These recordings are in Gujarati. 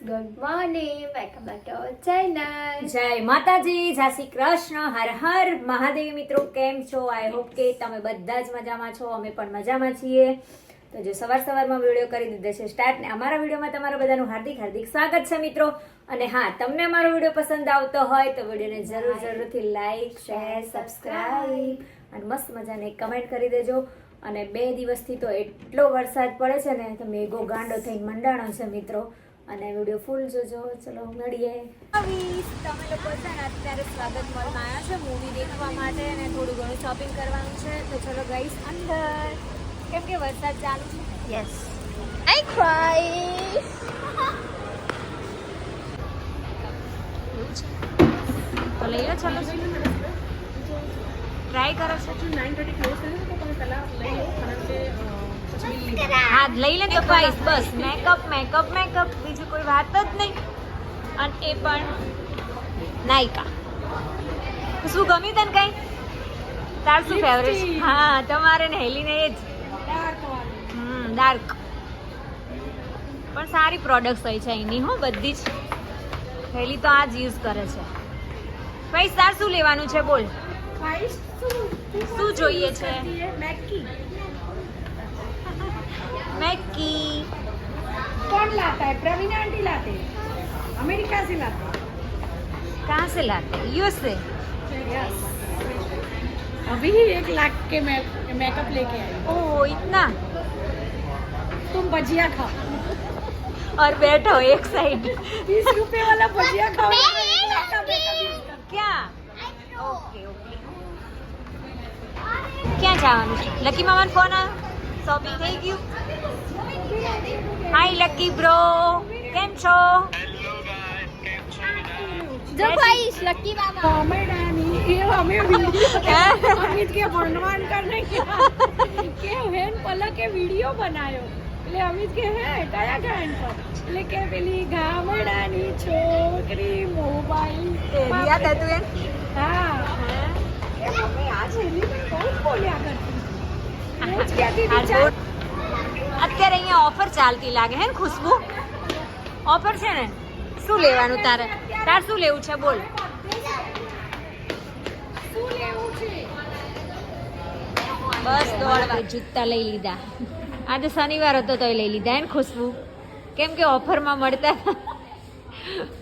Good morning, welcome back to our channel. જય માતાજી, જય શ્રી કૃષ્ણ, હર હર મહાદેવ. મિત્રો કેમ છો? આઈ હોપ કે તમે બધા જ મજામાં છો. અમે પણ મજામાં છીએ. તો જો સવારમાં વિડીયો કરી દીધો છે સ્ટાર્ટ ને અમારા વિડીયોમાં તમારા બધાનું હાર્દિક સ્વાગત છે મિત્રો. અને હા, તમને અમારો વિડીયો પસંદ આવતો હોય તો વિડીયોને જરૂરથી લાઈક, શેર, સબસ્ક્રાઇબ અને મસ્ત મજાની કમેન્ટ કરી દેજો. અને 2 દિવસથી તો એટલો વરસાદ પડે છે ને તો મેઘો ગાંડો થઈને મંડાણો છે મિત્રો. અને વિડીયો ફૂલ જોજો. ચલો મળીએ. તમે લોકો છે ને અત્યારે સ્વાગત મોલમાં આવ્યા છે મૂવી દેખવા માટે અને થોડું ઘણું શોપિંગ કરવાનું છે. તો ચલો ગાઈસ અંદર, કેમ કે વરસાદ ચાલુ છે. યસ, આઈ ક્રાય. તો લઈ લો. ચલો ટ્રાય કરો છો. 9:30 ક્લોઝ થશે તો તમે પહેલા લઈ લો કારણ કે પછી હા લઈ લે તો ગાઈસ. બસ મેકઅપ બીજું કોઈ વાત જ નહીં. અને એ પણ નાયકા. શું ગમ્યું તને કઈ? તાર શું ફેવરેટ? હા તમારે ને હેલીને એ જ ડાર્ક. પણ સારી પ્રોડક્ટ્સ હોય છે એની હો બધી જ. હેલી તો આ જ યુઝ કરે છે. ભાઈ તાર શું લેવાનું છે બોલ? શું જોઈએ છે? मैकी कौन लाता है? प्रवीण आंटी लाते हैं, अमेरिका से लाते हैं. कहाँ से लाते हैं? यूएस से. यस, अभी ही 1 लाख के मेकअप लेके आई. ओह इतना. तुम भजिया खाओ और बैठो एक साइड. 20 रुपए वाला भजिया खाओ. क्या? Okay okay. ક્યાં જવાનું છે? લકી મામાનો ફોન આવ્યો. શોપિંગ થઈ ગયું? હાય લકી બ્રો, કેમ છો? જો ગાઈસ, લકી મામા कॉमेडी ये हमें वीडियो अमित के भगवान करने के हेन पलक के वीडियो बनायो એટલે અમિત કે હે કયા ગાયન પર એટલે કે પેલી ગામડાની છોકરી મોબાઈલ યાદ હતું એમ? હા એ મમ્મી આ છેલ્લી પણ બહુ બોલ્યા કરતી. રોજ કહેતી હતી ચાલ. અત્યારે અહીંયા ઓફર ચાલતી લાગે હે ને ખુશ્બુ? ઓફર છે ને? શું લેવાનું તારે? તાર શું લેવું છે બોલ? શું લેવું છે? બસ દોડવા. જૂતા લઈ લીધા. આજે શનિવાર હતો તોય લઈ લીધા હે ને ખુશ્બુ? કેમ કે ઓફરમાં મળતા હતા.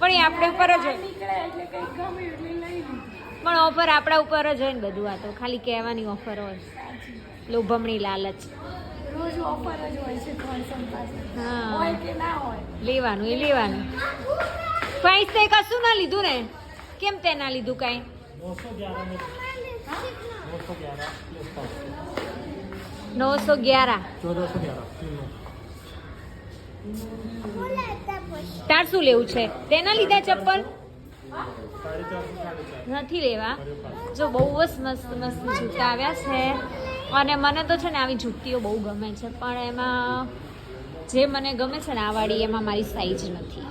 પણ એ આપણે ઉપર જ હોય. નીકળે એટલે કંઈ ગમે એટલે લઈ લીધું. પણ ઓફર આપણા ઉપર જ હોય ને બધું. આ તો ખાલી કહેવાની ઓફર હોય. લોભમણી લાલચ. રોજ ઓફર જ હોય છે કોન્સમ પાસે. હા હોય કે ના હોય. લેવાનું એ લેવાનું. પ્રાઇસ તે કશું ના લીધું ને? કેમ તે ના લીધું કાંઈ? 911. તાર શું લેવું છે? તેના લીધા ચપ્પલ નથી લેવા. જો બહુ જ મસ્ત જૂતા આવ્યા છે. અને મને તો છે ને આવી જૂતીઓ બહુ ગમે છે, પણ એમાં જે મને ગમે છે ને આ વાળી એમાં મારી સાઈઝ નથી.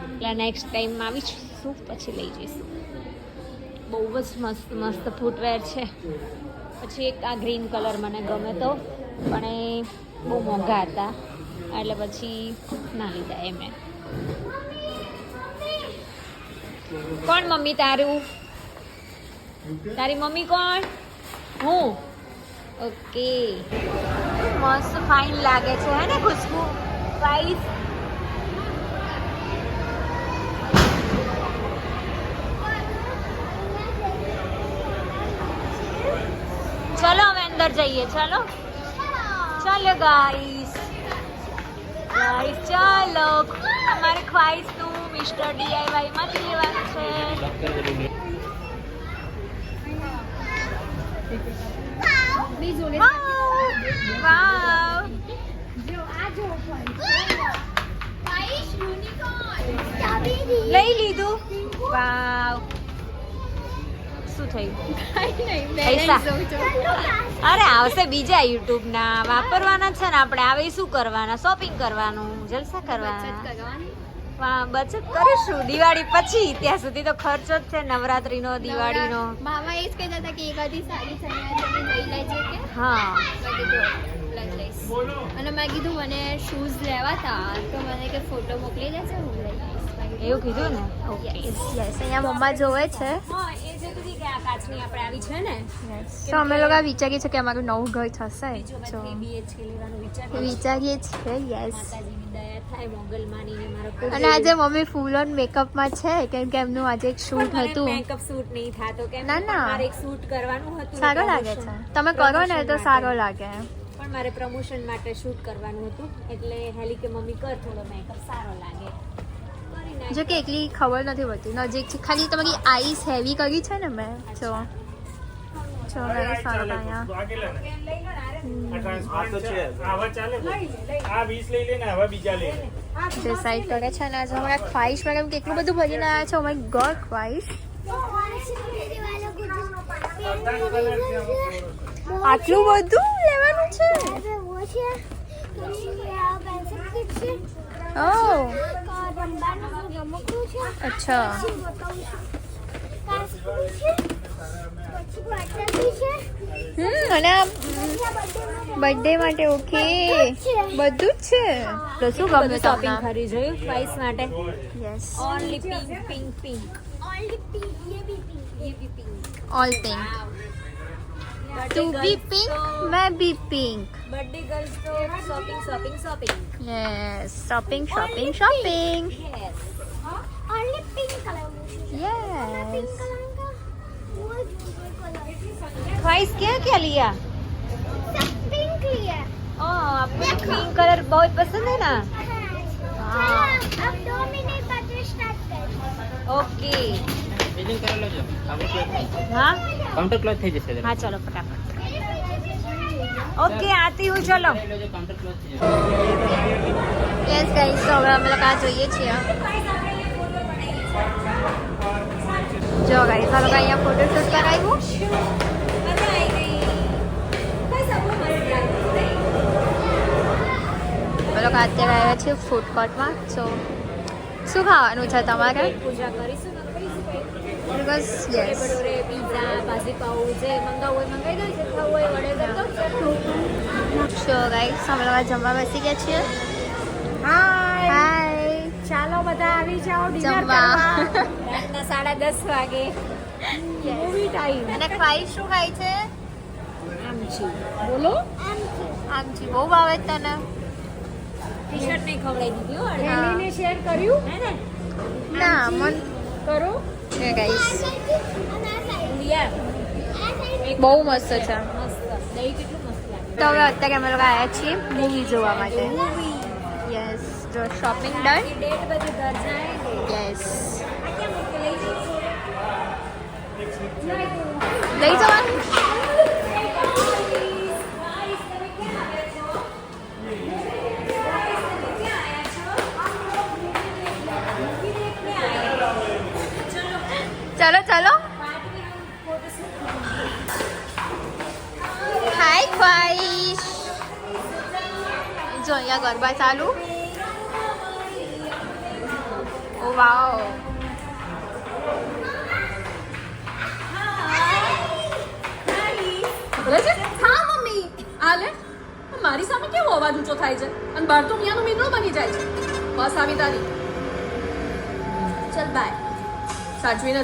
એટલે નેક્સ્ટ ટાઈમ આવીશું પછી લઈ જઈશું. બહુ જ મસ્ત ફૂટવેર છે. પછી એક આ ગ્રીન કલર મને ગમે તો, પણ એ બહુ મોંઘા હતા એટલે પછી ના લીધા એ મેં. કોણ મમ્મી તારું? તારી મમ્મી કોણ? હું. ઓકે. મસ્ત ફાઇન લાગે છે હે ને ખુશ્બુ? પ્રાઇસ ચલો હવે અંદર જઈએ. ચલો ગાઈસ ચાલો. અમારે ખ્વાઈસનું મિસ્ટર DIY માંથી લેવાનું છે. વાવ. લઈ લીધું? વાવ. શું થયું? પૈસા અરે આવશે બીજા યુટ્યુબ ના વાપરવાના છે ને આપણે. આવે શું કરવાના? શોપિંગ કરવાનું, જલસા કરવાના. બચત કરીશું દિવાળી પછી. ત્યાં સુધી તો ખર્ચો જ છે નવરાત્રીનો, દિવાળીનો. મામા એ જ કહેતા હતા કે એકાદી સારી ચણિયા ચોળી લઈ લેજે કે. હા મોકલાવી દઈશ. અને મેં કીધું મને શૂઝ લેવા હતા તો મને કે ફોટો મોકલી દેશે હું લઈ લઈશ. એવું કીધું ને યસ અહીંયા મમ્મા જોવે છે. હા એ જે બધી કે આ કાચની આપણે આવી છે ને તો અમે લોકો વિચારીએ છીએ કે અમારું નવું ઘર થશે બીજું તો બધે BHK લેવાનું વિચાર વિચારીએ છીએ. યસ માતાજીની દયા થાય મોગલમાની ને મારો કોઈ અને આજે મમ્મી ફૂલ ઓન મેકઅપમાં છે કેમ કે એમનું આજે એક શૂટ હતું. મેકઅપ શૂટ નહીં થાતો કેમ ના, ના. મારે એક શૂટ કરવાનું હતું સારો લાગે છે તમે કરો ને તો સારો લાગે. પણ મારે પ્રમોશન માટે શૂટ કરવાનું હતું એટલે હેલી કે મમ્મી કર થોડો મેકઅપ સારો લાગે કરી નાખ. જો કે એકલી ખબર નથી પડતી નજીકથી ખાલી તમારી આઈસ હેવી કરી છે ને મેં જો મેં સારો અહીંયા ડિસાઈડ કરે છે અને આજે હમણાં ખ્વાહિશ મેં કેમ કેટલું બધું ભરીને આવ્યા છે. ઓ માય ગોડ ખ્વાહિશ આટલું બધું લેવાનું છે. ઓહ અચ્છા અને બર્થડે માટે ઓકે બધું જ છે. તો શું ગમે શોપિંગ કરી જોયું પ્રાઇસ માટે yes only pink pink pink all pink तू भी पिंक मैं भी पिंक. बर्थडे गर्ल्स तो shopping shopping shopping yes shopping shopping shopping yes only pink color. Yes. ख्वाहिश क्या क्या लिया सब pink लिया. आपको पिंक कलर बहुत पसंद है ना चलो अब 2 मिनट बाद स्टार्ट करें. ओके बिलिंग करा लो जो हाँ काउंटर क्लॉथ થઈ જશે हाँ चलो फटाफट ओके आती हूँ चलो કાઉન્ટર ક્લોઝ થઈ જશે. યસ ગાઈસ તો હવે અમે લોકો આ જોઈએ છીએ. જો ગાઈસ આ લોકો અહીંયા ફોટોશૂટ કરાવ્યું. અમે લોકો અત્યારે આવ્યા છીએ ફૂડ કોર્ટમાં. સો શું ખાવાનું છે તમારે? પૂજા કરીશું બસ યસ પીઝા ભાજી પાઉં જે મંગાવવું હોય મંગાવી દો જે ખાવું હોય વડે કરી દો સો ગાઈસ અમે લોકો જમવા બેસી ગયા છીએ. हाय હાય चलो બધા આવી જાઓ ડિનર જમવા. કરવા. રાતના 10:30 વાગે મૂવી ટાઈમ. અને ખ્વાહિશ શું ખાય છે? આમ છે બોલો આમથી બહુ ભાવે છે તને? ટી-શર્ટ નહીં ખવડાવી દીધી હો અડધી. હેલીને શેર કર્યું હે ને ના મન કરો. છે ગાઈસ લિયા બહુ મસ્ત છે. મસ્ત દહીં કેટલું મસ્ત લાગે તો હવે અત્યારે અમે લોકો આવ્યા છીએ મૂવી જોવા માટે. યસ જો શોપિંગ ડન. डेट बजे घर जाएंगे યસ क्या मुझे ले લઈ જવાનું. ચલો ચલો હાય ખ્વાહિશ. જો અહીંયા ગરબા ચાલુ. ઓ વાવ હા મમ્મી આ લે મારી સામે કેવો અવાજ ઊંચો થાય છે અને બહાર તો મિયાનો મીંડળો બની જાય છે. બસ આવી તારી ચલ બાય સાચવીને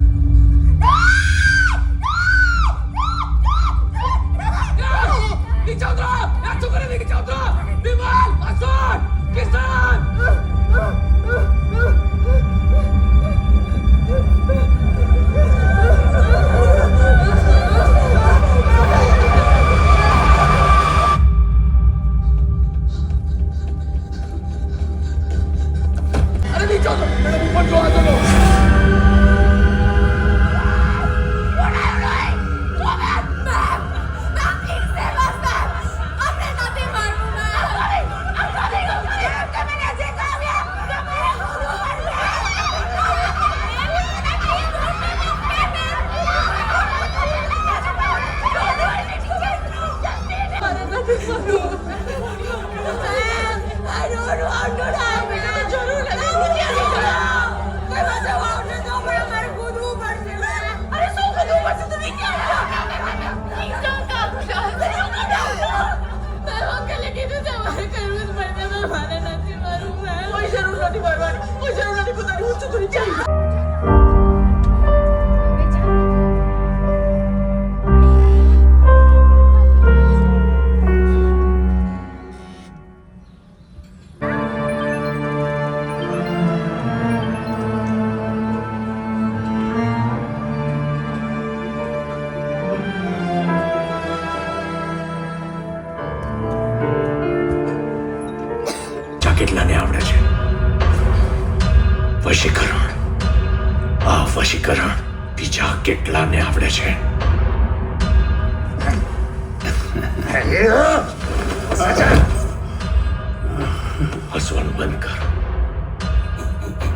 કેટલાને આવડે છે? વશીકરણ. આ વશીકરણ બીજા કેટલાને આવડે છે? હસવાનું બંધ કર.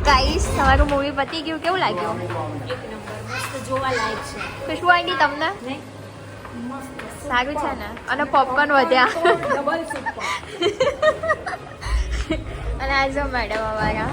ગાઈસ તમારું મૂવી પતી ગયું, કેવું લાગ્યું? એક નંબર મસ્ત જોવા લાયક છે ખુશ્બુ આંટી તમને નહીં? સારું છે ને? અને પોપકોર્ન વધ્યા ડબલ સુપર. અને આ જો મેડમ અમારા